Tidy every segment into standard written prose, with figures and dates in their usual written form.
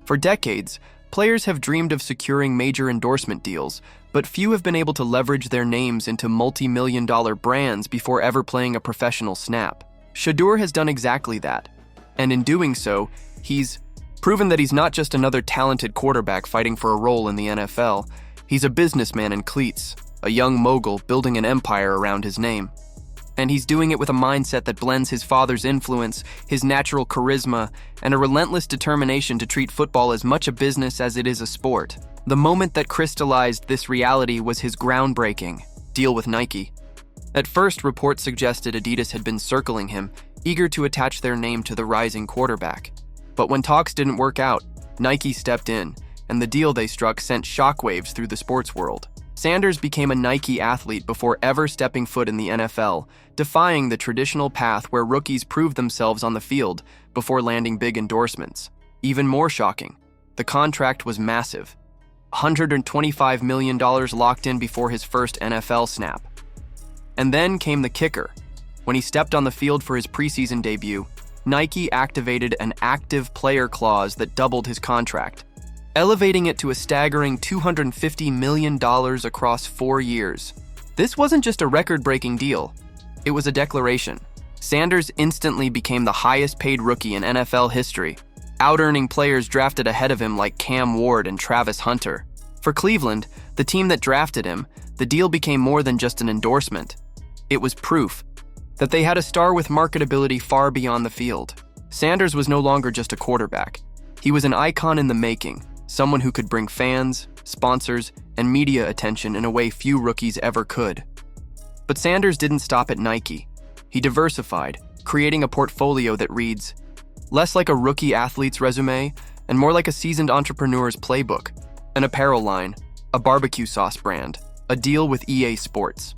For decades, players have dreamed of securing major endorsement deals, but few have been able to leverage their names into multi-million-dollar brands before ever playing a professional snap. Shedeur has done exactly that, and in doing so, he's proven that he's not just another talented quarterback fighting for a role in the NFL. He's a businessman in cleats, a young mogul building an empire around his name. And he's doing it with a mindset that blends his father's influence, his natural charisma, and a relentless determination to treat football as much a business as it is a sport. The moment that crystallized this reality was his groundbreaking deal with Nike. At first, reports suggested Adidas had been circling him, eager to attach their name to the rising quarterback. But when talks didn't work out, Nike stepped in, and the deal they struck sent shockwaves through the sports world. Sanders became a Nike athlete before ever stepping foot in the NFL, defying the traditional path where rookies prove themselves on the field before landing big endorsements. Even more shocking, the contract was massive. $125 million locked in before his first NFL snap. And then came the kicker. When he stepped on the field for his preseason debut, Nike activated an active player clause that doubled his contract, elevating it to a staggering $250 million across 4 years. This wasn't just a record-breaking deal. It was a declaration. Sanders instantly became the highest-paid rookie in NFL history, out-earning players drafted ahead of him like Cam Ward and Travis Hunter. For Cleveland, the team that drafted him, the deal became more than just an endorsement. It was proof that they had a star with marketability far beyond the field. Sanders was no longer just a quarterback. He was an icon in the making, someone who could bring fans, sponsors, and media attention in a way few rookies ever could. But Sanders didn't stop at Nike. He diversified, creating a portfolio that reads less like a rookie athlete's resume and more like a seasoned entrepreneur's playbook, an apparel line, a barbecue sauce brand, a deal with EA Sports,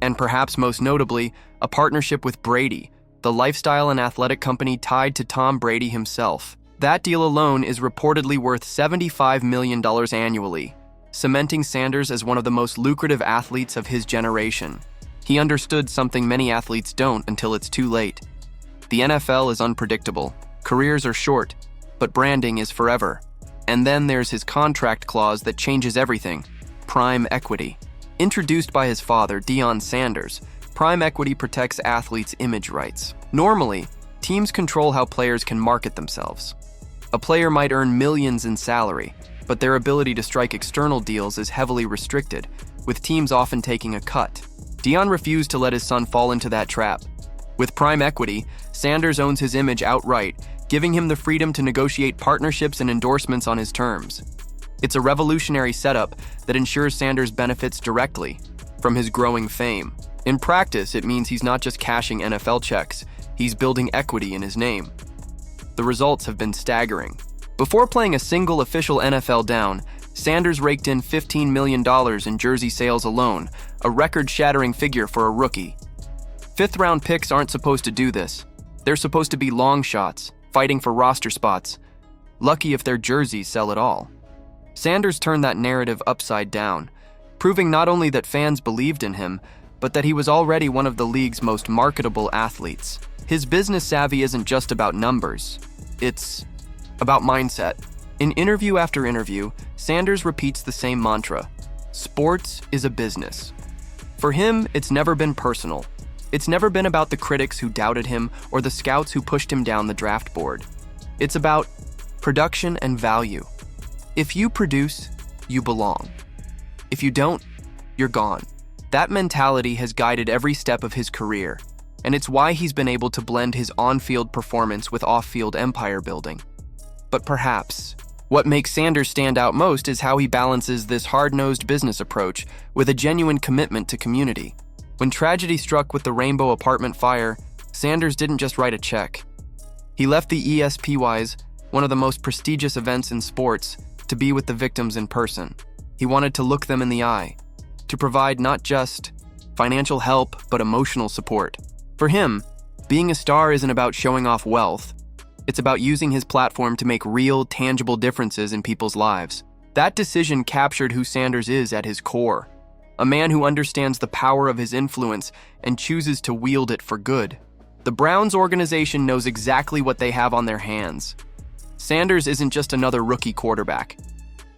and perhaps most notably, a partnership with Brady, the lifestyle and athletic company tied to Tom Brady himself. That deal alone is reportedly worth $75 million annually, cementing Sanders as one of the most lucrative athletes of his generation. He understood something many athletes don't until it's too late. The NFL is unpredictable, careers are short, but branding is forever. And then there's his contract clause that changes everything: prime equity. Introduced by his father, Deion Sanders, prime equity protects athletes' image rights. Normally, teams control how players can market themselves. A player might earn millions in salary, but their ability to strike external deals is heavily restricted, with teams often taking a cut. Deion refused to let his son fall into that trap. With prime equity, Sanders owns his image outright, giving him the freedom to negotiate partnerships and endorsements on his terms. It's a revolutionary setup that ensures Sanders benefits directly from his growing fame. In practice, it means he's not just cashing NFL checks, he's building equity in his name. The results have been staggering. Before playing a single official NFL down, Sanders raked in $15 million in jersey sales alone, a record-shattering figure for a rookie. Fifth-round picks aren't supposed to do this. They're supposed to be long shots, fighting for roster spots. Lucky if their jerseys sell at all. Sanders turned that narrative upside down, proving not only that fans believed in him, but that he was already one of the league's most marketable athletes. His business savvy isn't just about numbers. It's about mindset. In interview after interview, Sanders repeats the same mantra: sports is a business. For him, it's never been personal. It's never been about the critics who doubted him or the scouts who pushed him down the draft board. It's about production and value. If you produce, you belong. If you don't, you're gone. That mentality has guided every step of his career, and it's why he's been able to blend his on-field performance with off-field empire building. But perhaps what makes Sanders stand out most is how he balances this hard-nosed business approach with a genuine commitment to community. When tragedy struck with the Rainbow apartment fire, Sanders didn't just write a check. He left the ESPYs, one of the most prestigious events in sports, to be with the victims in person. He wanted to look them in the eye, to provide not just financial help, but emotional support. For him, being a star isn't about showing off wealth. It's about using his platform to make real, tangible differences in people's lives. That decision captured who Sanders is at his core. A man who understands the power of his influence and chooses to wield it for good. The Browns organization knows exactly what they have on their hands. Sanders isn't just another rookie quarterback.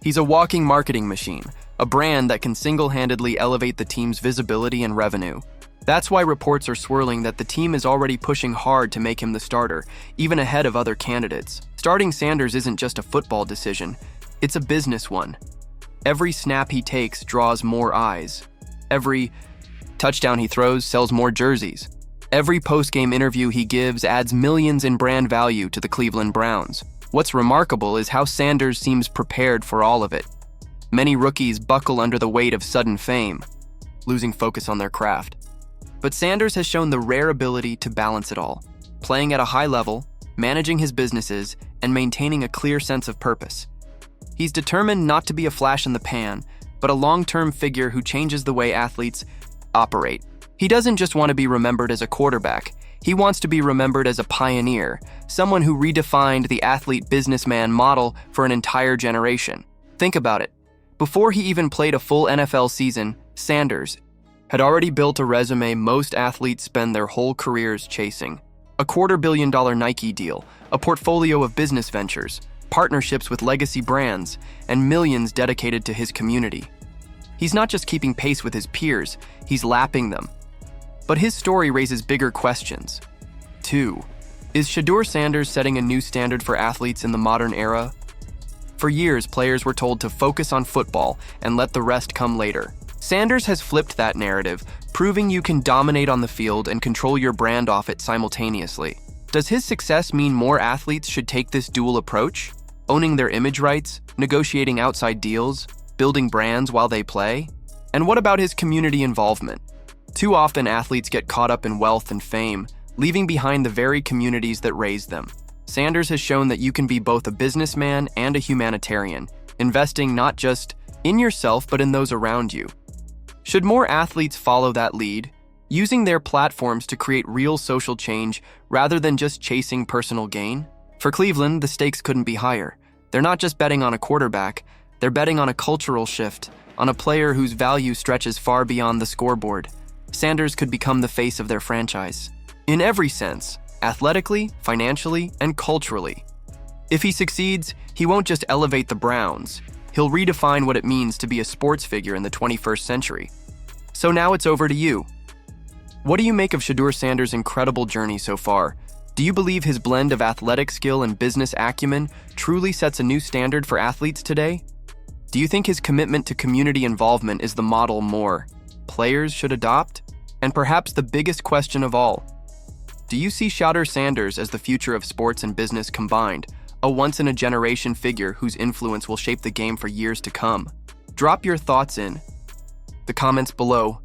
He's a walking marketing machine, a brand that can single-handedly elevate the team's visibility and revenue. That's why reports are swirling that the team is already pushing hard to make him the starter, even ahead of other candidates. Starting Sanders isn't just a football decision, it's a business one. Every snap he takes draws more eyes. Every touchdown he throws sells more jerseys. Every post-game interview he gives adds millions in brand value to the Cleveland Browns. What's remarkable is how Sanders seems prepared for all of it. Many rookies buckle under the weight of sudden fame, losing focus on their craft. But Sanders has shown the rare ability to balance it all, playing at a high level, managing his businesses, and maintaining a clear sense of purpose. He's determined not to be a flash in the pan, but a long-term figure who changes the way athletes operate. He doesn't just want to be remembered as a quarterback. He wants to be remembered as a pioneer, someone who redefined the athlete-businessman model for an entire generation. Think about it. Before he even played a full NFL season, Sanders had already built a resume most athletes spend their whole careers chasing. A $250 million Nike deal, a portfolio of business ventures, partnerships with legacy brands, and millions dedicated to his community. He's not just keeping pace with his peers, he's lapping them. But his story raises bigger questions. 2. Is Shedeur Sanders setting a new standard for athletes in the modern era? For years, players were told to focus on football and let the rest come later. Sanders has flipped that narrative, proving you can dominate on the field and control your brand off it simultaneously. Does his success mean more athletes should take this dual approach? Owning their image rights, negotiating outside deals, building brands while they play? And what about his community involvement? Too often athletes get caught up in wealth and fame, leaving behind the very communities that raised them. Sanders has shown that you can be both a businessman and a humanitarian, investing not just in yourself but in those around you. Should more athletes follow that lead, using their platforms to create real social change rather than just chasing personal gain? For Cleveland, the stakes couldn't be higher. They're not just betting on a quarterback, they're betting on a cultural shift, on a player whose value stretches far beyond the scoreboard. Sanders could become the face of their franchise. In every sense, athletically, financially, and culturally. If he succeeds, he won't just elevate the Browns, he'll redefine what it means to be a sports figure in the 21st century. So now it's over to you. What do you make of Shedeur Sanders' incredible journey so far? Do you believe his blend of athletic skill and business acumen truly sets a new standard for athletes today? Do you think his commitment to community involvement is the model more players should adopt? And perhaps the biggest question of all, do you see Shedeur Sanders as the future of sports and business combined, a once-in-a-generation figure whose influence will shape the game for years to come? Drop your thoughts in the comments below.